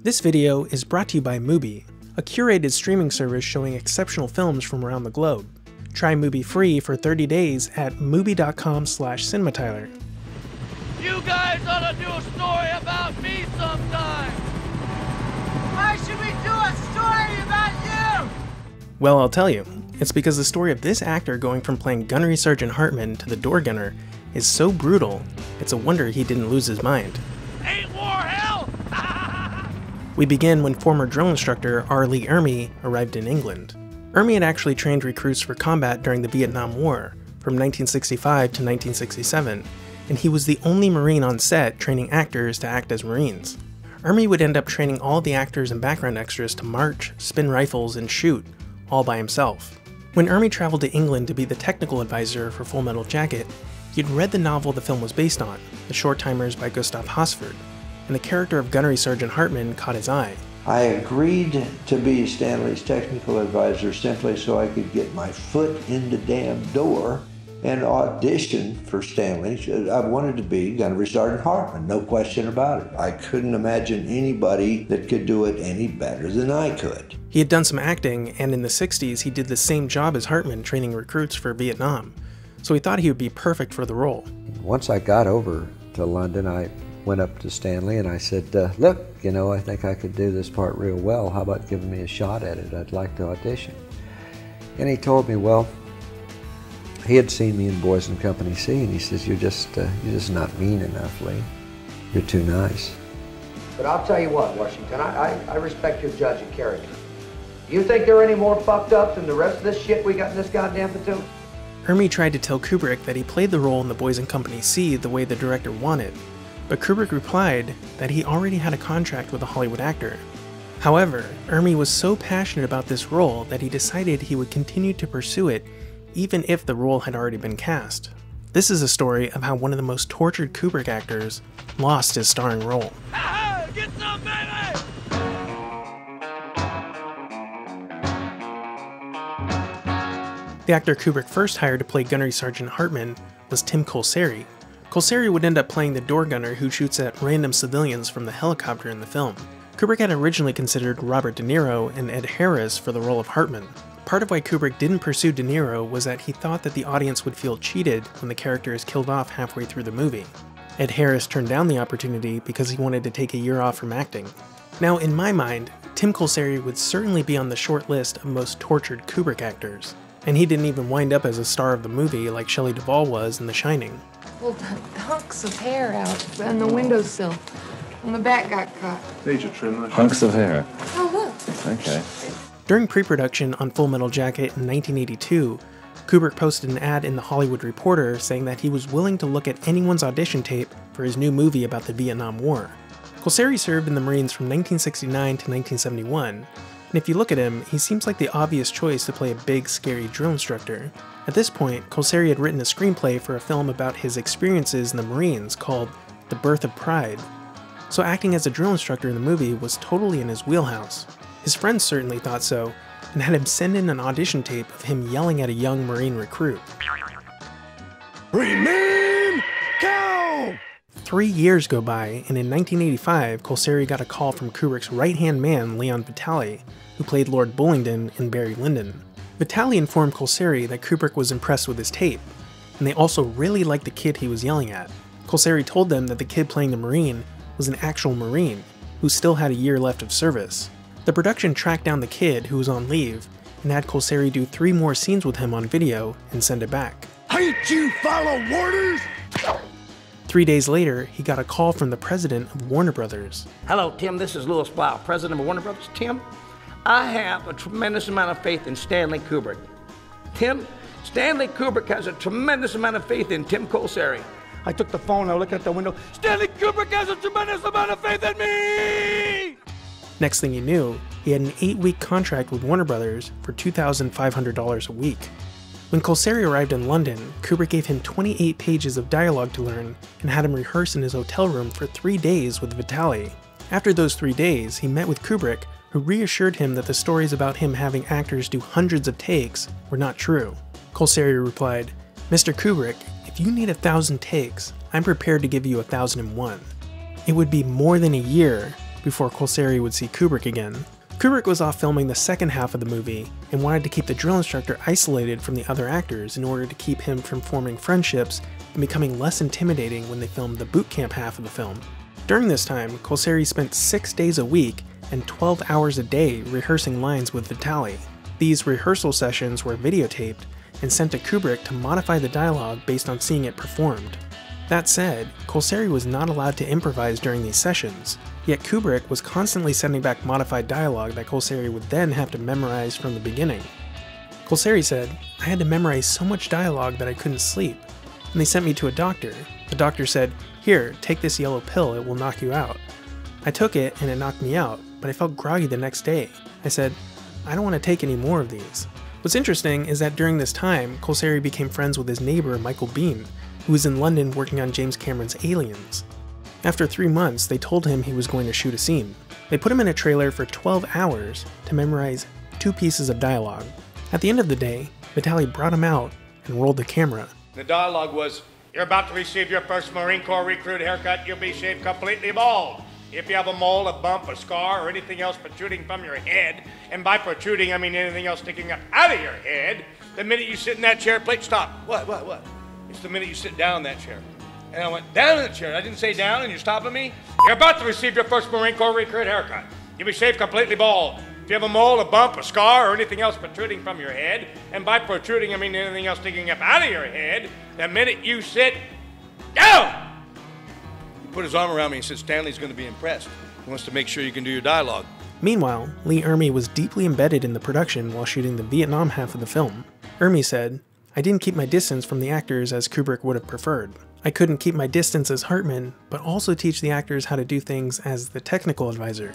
This video is brought to you by Mubi, a curated streaming service showing exceptional films from around the globe. Try Mubi free for 30 days at mubi.com/CinemaTyler. You guys ought to do a story about me sometime! Why should we do a story about you? Well, I'll tell you. It's because the story of this actor going from playing Gunnery Sergeant Hartman to the door gunner is so brutal, it's a wonder he didn't lose his mind. Ain't war hell? We begin when former drill instructor R. Lee Ermey arrived in England. Ermey had actually trained recruits for combat during the Vietnam War, from 1965 to 1967, and he was the only Marine on set training actors to act as Marines. Ermey would end up training all the actors and background extras to march, spin rifles, and shoot, all by himself. When Ermey traveled to England to be the technical advisor for Full Metal Jacket, he had read the novel the film was based on, The Short Timers by Gustav Hasford, and the character of Gunnery Sergeant Hartman caught his eye. I agreed to be Stanley's technical advisor simply so I could get my foot in the damn door and audition for Stanley. I wanted to be Gunnery Sergeant Hartman, no question about it. I couldn't imagine anybody that could do it any better than I could. He had done some acting, and in the 60s he did the same job as Hartman training recruits for Vietnam, so he thought he would be perfect for the role. Once I got over to London, I went up to Stanley and I said, look, you know, I think I could do this part real well. How about giving me a shot at it? I'd like to audition. And he told me, well, he had seen me in Boys in Company C, and he says, you're just not mean enough, Lee. You're too nice. But I'll tell you what, Washington, I respect your judge of character. Do you think they're any more fucked up than the rest of this shit we got in this goddamn platoon? Ermey tried to tell Kubrick that he played the role in the Boys in Company C the way the director wanted, but Kubrick replied that he already had a contract with a Hollywood actor. However, Ermey was so passionate about this role that he decided he would continue to pursue it even if the role had already been cast. This is a story of how one of the most tortured Kubrick actors lost his starring role. Get some, baby! The actor Kubrick first hired to play Gunnery Sergeant Hartman was Tim Colceri. Colceri would end up playing the door gunner who shoots at random civilians from the helicopter in the film. Kubrick had originally considered Robert De Niro and Ed Harris for the role of Hartman. Part of why Kubrick didn't pursue De Niro was that he thought that the audience would feel cheated when the character is killed off halfway through the movie. Ed Harris turned down the opportunity because he wanted to take a year off from acting. Now, in my mind, Tim Colceri would certainly be on the short list of most tortured Kubrick actors, and he didn't even wind up as a star of the movie like Shelley Duvall was in The Shining. Pulled hunks of hair out on the windowsill, and the back got cut. Need to trim those. Hunks of hair. Oh, look. Okay. During pre-production on Full Metal Jacket in 1982, Kubrick posted an ad in The Hollywood Reporter saying that he was willing to look at anyone's audition tape for his new movie about the Vietnam War. Colceri served in the Marines from 1969 to 1971, and if you look at him, he seems like the obvious choice to play a big, scary drill instructor. At this point, Colceri had written a screenplay for a film about his experiences in the Marines called The Birth of Pride, so acting as a drill instructor in the movie was totally in his wheelhouse. His friends certainly thought so, and had him send in an audition tape of him yelling at a young Marine recruit. Remain calm! 3 years go by, and in 1985, Colceri got a call from Kubrick's right-hand man, Leon Vitali, who played Lord Bullingdon in Barry Lyndon. Vitali informed Colceri that Kubrick was impressed with his tape, and they also really liked the kid he was yelling at. Colceri told them that the kid playing the Marine was an actual Marine, who still had a year left of service. The production tracked down the kid, who was on leave, and had Colceri do 3 more scenes with him on video and send it back. Ain't you follow orders? 3 days later, he got a call from the president of Warner Brothers. Hello, Tim. This is Louis Blau, president of Warner Brothers. Tim, I have a tremendous amount of faith in Stanley Kubrick. Tim, Stanley Kubrick has a tremendous amount of faith in Tim Colceri. I took the phone, I looked out the window. Stanley Kubrick has a tremendous amount of faith in me! Next thing you knew, he had an 8-week contract with Warner Brothers for $2,500 a week. When Colceri arrived in London, Kubrick gave him 28 pages of dialogue to learn and had him rehearse in his hotel room for 3 days with Vitali. After those 3 days, he met with Kubrick, who reassured him that the stories about him having actors do hundreds of takes were not true. Colceri replied, "Mr. Kubrick, if you need 1,000 takes, I'm prepared to give you 1,001. It would be more than a year before Colceri would see Kubrick again. Kubrick was off filming the second half of the movie and wanted to keep the drill instructor isolated from the other actors in order to keep him from forming friendships and becoming less intimidating when they filmed the boot camp half of the film. During this time, Colceri spent 6 days a week and 12 hours a day rehearsing lines with Vitali. These rehearsal sessions were videotaped and sent to Kubrick to modify the dialogue based on seeing it performed. That said, Colceri was not allowed to improvise during these sessions, yet Kubrick was constantly sending back modified dialogue that Colceri would then have to memorize from the beginning. Colceri said, "I had to memorize so much dialogue that I couldn't sleep, and they sent me to a doctor. The doctor said, 'Here, take this yellow pill, it will knock you out.' I took it and it knocked me out, but I felt groggy the next day. I said, 'I don't want to take any more of these.'" What's interesting is that during this time, Colceri became friends with his neighbor Michael Biehn, who was in London working on James Cameron's Aliens. After 3 months, they told him he was going to shoot a scene. They put him in a trailer for 12 hours to memorize 2 pieces of dialogue. At the end of the day, Vitali brought him out and rolled the camera. The dialogue was, "You're about to receive your first Marine Corps recruit haircut. You'll be shaved completely bald. If you have a mole, a bump, a scar, or anything else protruding from your head, and by protruding I mean anything else sticking up out of your head, the minute you sit in that chair, please stop." What? It's the minute you sit down in that chair. And I went, "Down in the chair." I didn't say down, and you're stopping me? "You're about to receive your first Marine Corps recruit haircut. You'll be shaved completely bald. If you have a mole, a bump, a scar, or anything else protruding from your head, and by protruding I mean anything else sticking up out of your head, the minute you sit down." He put his arm around me and said, "Stanley's going to be impressed. He wants to make sure you can do your dialogue." Meanwhile, Lee Ermey was deeply embedded in the production while shooting the Vietnam half of the film. Ermey said, "I didn't keep my distance from the actors as Kubrick would have preferred. I couldn't keep my distance as Hartman, but also teach the actors how to do things as the technical advisor."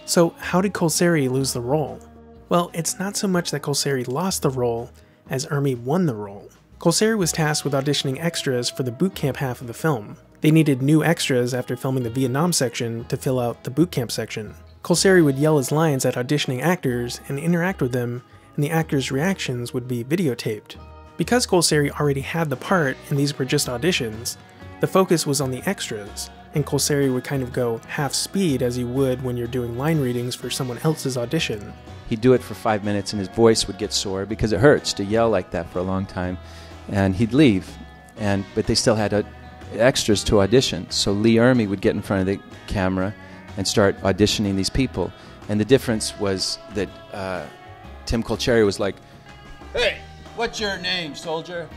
So how did Colceri lose the role? Well, it's not so much that Colceri lost the role as Ermey won the role. Colceri was tasked with auditioning extras for the boot camp half of the film. They needed new extras after filming the Vietnam section to fill out the boot camp section. Colceri would yell his lines at auditioning actors and interact with them, and the actors' reactions would be videotaped. Because Colceri already had the part and these were just auditions, the focus was on the extras, and Colceri would kind of go half speed as he would when you're doing line readings for someone else's audition. He'd do it for 5 minutes and his voice would get sore because it hurts to yell like that for a long time, and he'd leave, but they still had extras to audition, so Lee Ermey would get in front of the camera and start auditioning these people, and the difference was that Tim Colceri was like, "Hey, what's your name, soldier?"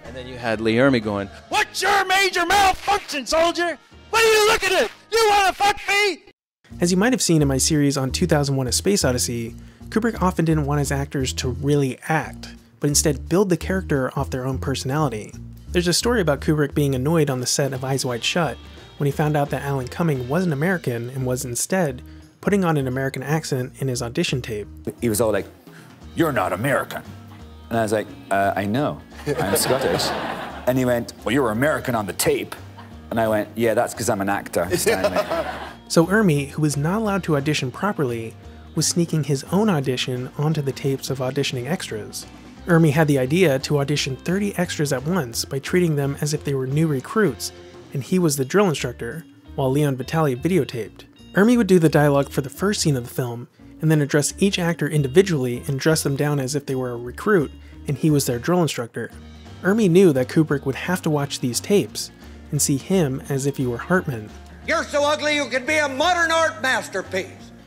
And then you had Lee Ermey going, "What's your major malfunction, soldier? What are you looking at? You want to fuck me?" As you might have seen in my series on 2001: A Space Odyssey, Kubrick often didn't want his actors to really act, but instead build the character off their own personality. There's a story about Kubrick being annoyed on the set of Eyes Wide Shut when he found out that Alan Cumming wasn't American and was instead putting on an American accent in his audition tape. He was all like, "You're not American." And I was like, "I know, I'm Scottish." And he went, "Well, you're American on the tape." And I went, "Yeah, that's because I'm an actor, Stanley." So Ermey, who was not allowed to audition properly, was sneaking his own audition onto the tapes of auditioning extras. Ermey had the idea to audition 30 extras at once by treating them as if they were new recruits, and he was the drill instructor, while Leon Vitali videotaped. Ermey would do the dialogue for the first scene of the film, and then address each actor individually and dress them down as if they were a recruit, and he was their drill instructor. Ermey knew that Kubrick would have to watch these tapes, and see him as if he were Hartman. "You're so ugly you could be a modern art masterpiece."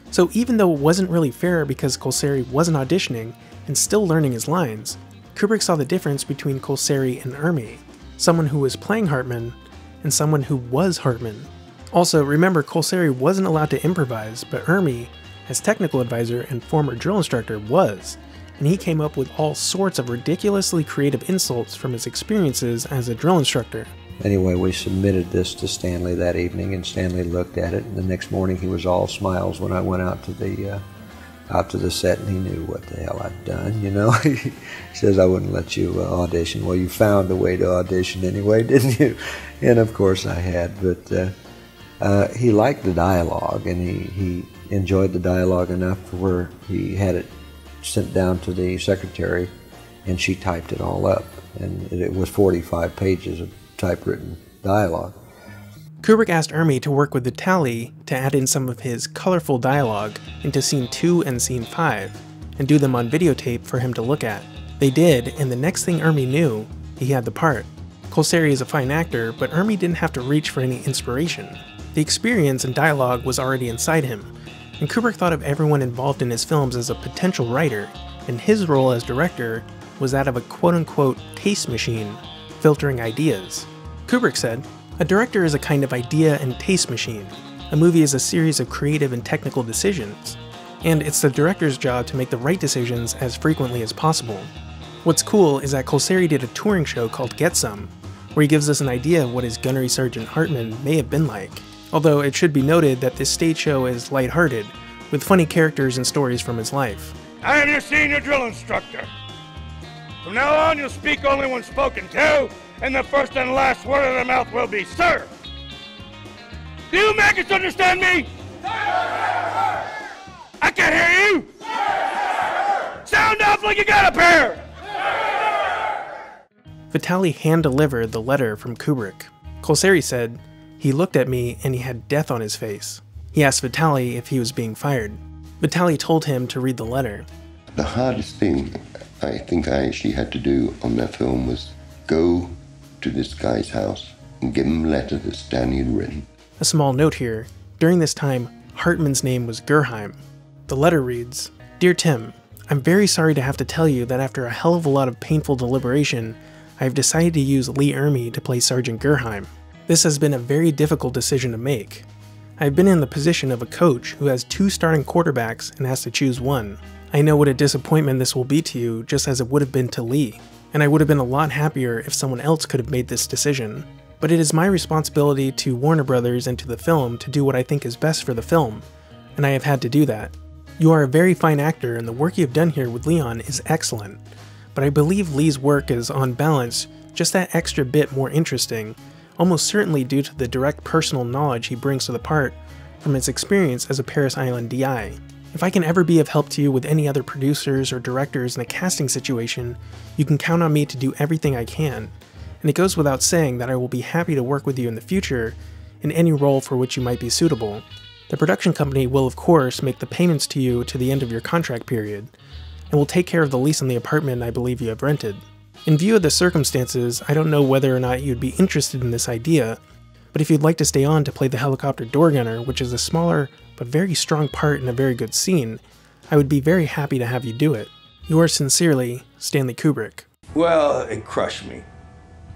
So even though it wasn't really fair because Colceri wasn't auditioning and still learning his lines, Kubrick saw the difference between Colceri and Ermey, someone who was playing Hartman and someone who was Hartman. Also, remember, Colceri wasn't allowed to improvise, but Ermey, as technical advisor and former drill instructor, was, and he came up with all sorts of ridiculously creative insults from his experiences as a drill instructor. Anyway, we submitted this to Stanley that evening, and Stanley looked at it, and the next morning he was all smiles when I went out to the set, and he knew what the hell I'd done, you know. He says, "I wouldn't let you audition." "Well, you found a way to audition anyway, didn't you?" And of course I had, but he liked the dialogue, and he enjoyed the dialogue enough where he had it sent down to the secretary, and she typed it all up, and it was 45 pages of typewritten dialogue. Kubrick asked Ermey to work with Vitaly to add in some of his colorful dialogue into Scene 2 and Scene 5, and do them on videotape for him to look at. They did, and the next thing Ermey knew, he had the part. Colceri is a fine actor, but Ermey didn't have to reach for any inspiration. The experience and dialogue was already inside him, and Kubrick thought of everyone involved in his films as a potential writer, and his role as director was that of a quote-unquote taste machine, filtering ideas. Kubrick said, "A director is a kind of idea and taste machine. A movie is a series of creative and technical decisions, and it's the director's job to make the right decisions as frequently as possible." What's cool is that Colceri did a touring show called Get Some, where he gives us an idea of what his Gunnery Sergeant Hartman may have been like. Although it should be noted that this stage show is lighthearted, with funny characters and stories from his life. I am your senior drill instructor. From now on, you'll speak only when spoken to, and the first and last word of the mouth will be, sir. Do you maggots understand me? Sir! I can't hear you! Sir! Sound off like you got a pair! Vitaly hand-delivered the letter from Kubrick. Colceri said, "He looked at me and he had death on his face." He asked Vitaly if he was being fired. Vitaly told him to read the letter. The hardest thing I think I actually had to do on that film was go to this guy's house and give him a letter that Stanley had written. A small note here, during this time, Hartman's name was Gerheim. The letter reads, "Dear Tim, I'm very sorry to have to tell you that after a hell of a lot of painful deliberation, I have decided to use Lee Ermey to play Sergeant Gerheim. This has been a very difficult decision to make. I have been in the position of a coach who has 2 starting quarterbacks and has to choose one. I know what a disappointment this will be to you, just as it would have been to Lee, and I would have been a lot happier if someone else could have made this decision. But it is my responsibility to Warner Brothers and to the film to do what I think is best for the film, and I have had to do that. You are a very fine actor, and the work you have done here with Leon is excellent, but I believe Lee's work is, on balance, just that extra bit more interesting, almost certainly due to the direct personal knowledge he brings to the part from his experience as a Paris Island DI. If I can ever be of help to you with any other producers or directors in a casting situation, you can count on me to do everything I can, and it goes without saying that I will be happy to work with you in the future in any role for which you might be suitable. The production company will of course make the payments to you to the end of your contract period, and will take care of the lease on the apartment I believe you have rented. In view of the circumstances, I don't know whether or not you'd be interested in this idea, but if you'd like to stay on to play the helicopter door gunner, which is a smaller but very strong part in a very good scene, I would be very happy to have you do it. Yours sincerely, Stanley Kubrick." Well, it crushed me.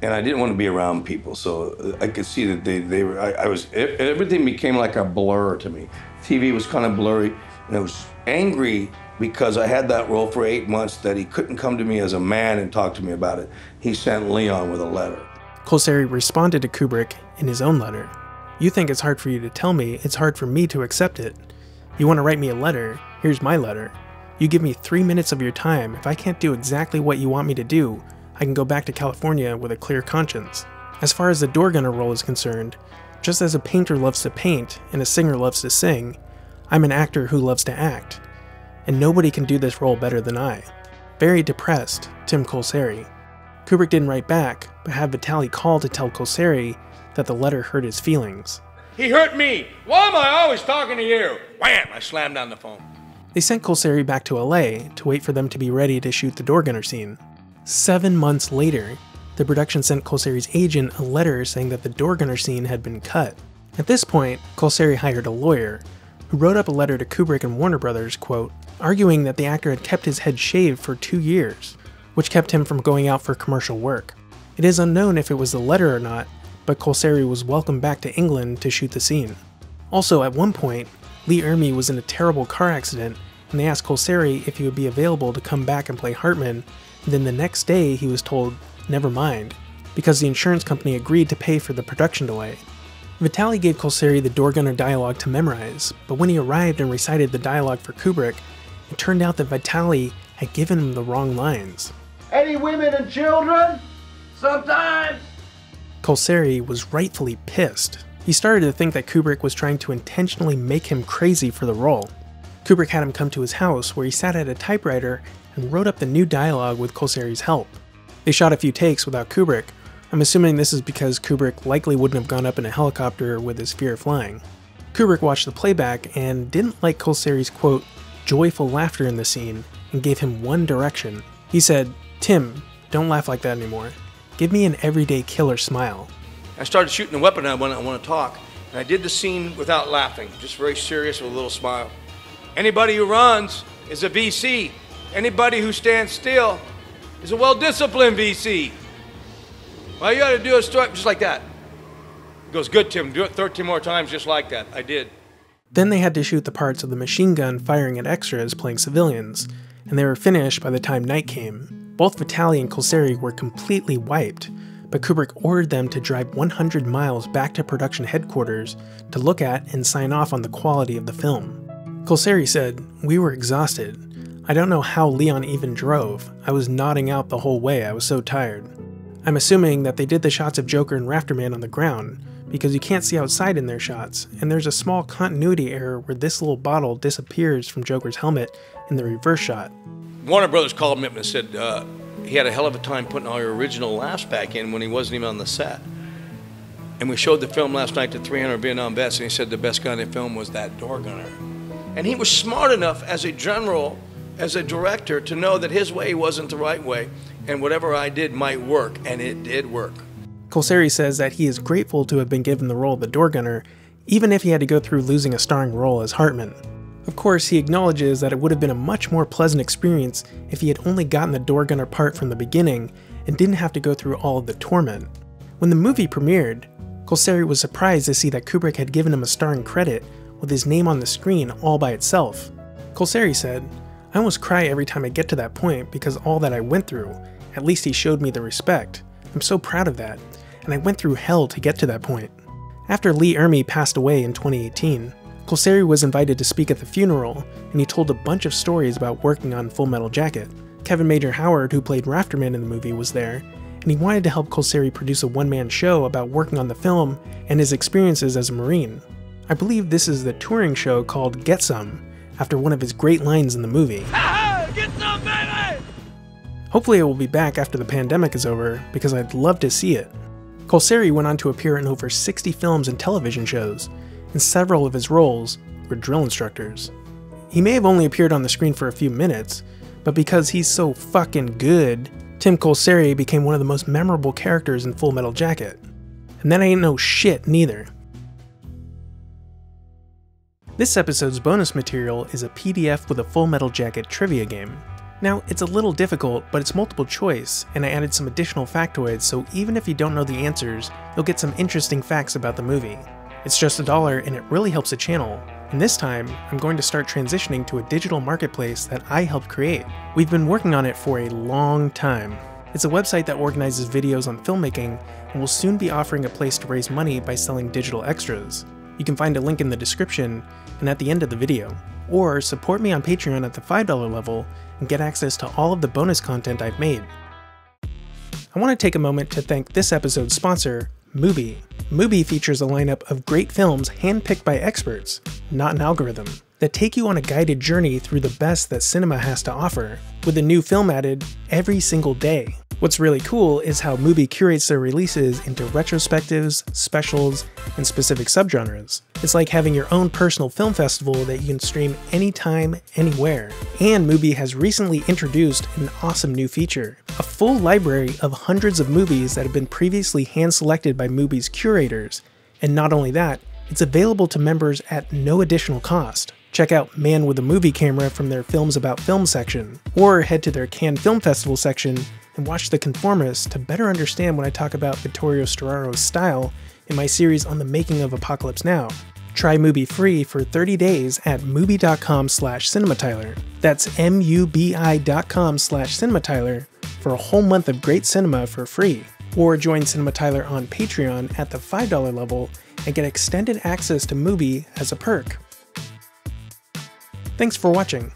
And I didn't want to be around people, so I could see that they were, everything became like a blur to me. TV was kind of blurry, and I was angry because I had that role for 8 months that he couldn't come to me as a man and talk to me about it. He sent Leon with a letter. Colceri responded to Kubrick in his own letter. "You think it's hard for you to tell me, it's hard for me to accept it. You want to write me a letter, here's my letter. You give me 3 minutes of your time. If I can't do exactly what you want me to do, I can go back to California with a clear conscience. As far as the door gunner role is concerned, just as a painter loves to paint and a singer loves to sing, I'm an actor who loves to act. And nobody can do this role better than I. Very depressed, Tim Colceri." Kubrick didn't write back, but had Vitaly call to tell Colceri that the letter hurt his feelings. He hurt me. Why am I always talking to you? Wham! I slammed down the phone. They sent Colceri back to LA to wait for them to be ready to shoot the door gunner scene. 7 months later, the production sent Colceri's agent a letter saying that the door gunner scene had been cut. At this point, Colceri hired a lawyer, who wrote up a letter to Kubrick and Warner Brothers, quote, arguing that the actor had kept his head shaved for 2 years, which kept him from going out for commercial work. It is unknown if it was the letter or not, but Colceri was welcomed back to England to shoot the scene. Also, at one point, Lee Ermey was in a terrible car accident, and they asked Colceri if he would be available to come back and play Hartman, and then the next day he was told, never mind, because the insurance company agreed to pay for the production delay. Vitaly gave Colceri the door gunner dialogue to memorize, but when he arrived and recited the dialogue for Kubrick, it turned out that Vitaly had given him the wrong lines. Any women and children? Sometimes. Colceri was rightfully pissed. He started to think that Kubrick was trying to intentionally make him crazy for the role. Kubrick had him come to his house, where he sat at a typewriter and wrote up the new dialogue with Colceri's help. They shot a few takes without Kubrick, I'm assuming this is because Kubrick likely wouldn't have gone up in a helicopter with his fear of flying. Kubrick watched the playback and didn't like Colceri's, quote, joyful laughter in the scene and gave him one direction. He said, "Tim, don't laugh like that anymore. Give me an everyday killer smile." I started shooting the weapon I want to talk, and I did the scene without laughing, just very serious with a little smile. Anybody who runs is a VC. Anybody who stands still is a well-disciplined VC. All you gotta do is start just like that. He goes, "Good, Tim, do it 13 more times just like that." I did. Then they had to shoot the parts of the machine gun firing at extras playing civilians, and they were finished by the time night came. Both Vitali and Colceri were completely wiped, but Kubrick ordered them to drive 100 miles back to production headquarters to look at and sign off on the quality of the film. Colceri said, "We were exhausted. I don't know how Leon even drove. I was nodding out the whole way, I was so tired." I'm assuming that they did the shots of Joker and Rafterman on the ground, because you can't see outside in their shots, and there's a small continuity error where this little bottle disappears from Joker's helmet in the reverse shot. Warner Brothers called me up and said he had a hell of a time putting all your original laughs back in when he wasn't even on the set. And we showed the film last night to 300 Vietnam vets, and he said the best guy in the film was that door gunner. And he was smart enough as a general, as a director, to know that his way wasn't the right way, and whatever I did might work, and it did work. Colceri says that he is grateful to have been given the role of the door gunner, even if he had to go through losing a starring role as Hartman. Of course, he acknowledges that it would have been a much more pleasant experience if he had only gotten the door gunner part from the beginning and didn't have to go through all of the torment. When the movie premiered, Colceri was surprised to see that Kubrick had given him a starring credit with his name on the screen all by itself. Colceri said, "I almost cry every time I get to that point because all that I went through, at least he showed me the respect. I'm so proud of that, and I went through hell to get to that point." After Lee Ermey passed away in 2018, Colceri was invited to speak at the funeral, and he told a bunch of stories about working on Full Metal Jacket. Kevin Major Howard, who played Rafterman in the movie, was there, and he wanted to help Colceri produce a one-man show about working on the film and his experiences as a Marine. I believe this is the touring show called Get Some, after one of his great lines in the movie. Get some, baby! Hopefully it will be back after the pandemic is over, because I'd love to see it. Colceri went on to appear in over 60 films and television shows, and several of his roles were drill instructors. He may have only appeared on the screen for a few minutes, but because he's so fucking good, Tim Colceri became one of the most memorable characters in Full Metal Jacket. And that ain't no shit neither. This episode's bonus material is a PDF with a Full Metal Jacket trivia game. Now, it's a little difficult, but it's multiple choice, and I added some additional factoids, so even if you don't know the answers, you'll get some interesting facts about the movie. It's just $1 and it really helps the channel, and this time, I'm going to start transitioning to a digital marketplace that I helped create. We've been working on it for a long time. It's a website that organizes videos on filmmaking, and will soon be offering a place to raise money by selling digital extras. You can find a link in the description and at the end of the video. Or support me on Patreon at the $5 level and get access to all of the bonus content I've made. I want to take a moment to thank this episode's sponsor, Mubi. Mubi features a lineup of great films handpicked by experts, not an algorithm, that take you on a guided journey through the best that cinema has to offer, with a new film added every single day. What's really cool is how Mubi curates their releases into retrospectives, specials, and specific subgenres. It's like having your own personal film festival that you can stream anytime, anywhere. And Mubi has recently introduced an awesome new feature, a full library of hundreds of movies that have been previously hand-selected by Mubi's curators. And not only that, it's available to members at no additional cost. Check out Man with a Movie Camera from their Films About Film section, or head to their Cannes Film Festival section and watch The Conformist to better understand when I talk about Vittorio Storaro's style in my series on the making of Apocalypse Now. Try Mubi free for 30 days at mubi.com/CinemaTyler. That's mubi.com/CinemaTyler for a whole month of great cinema for free. Or join CinemaTyler on Patreon at the $5 level and get extended access to Mubi as a perk. Thanks for watching.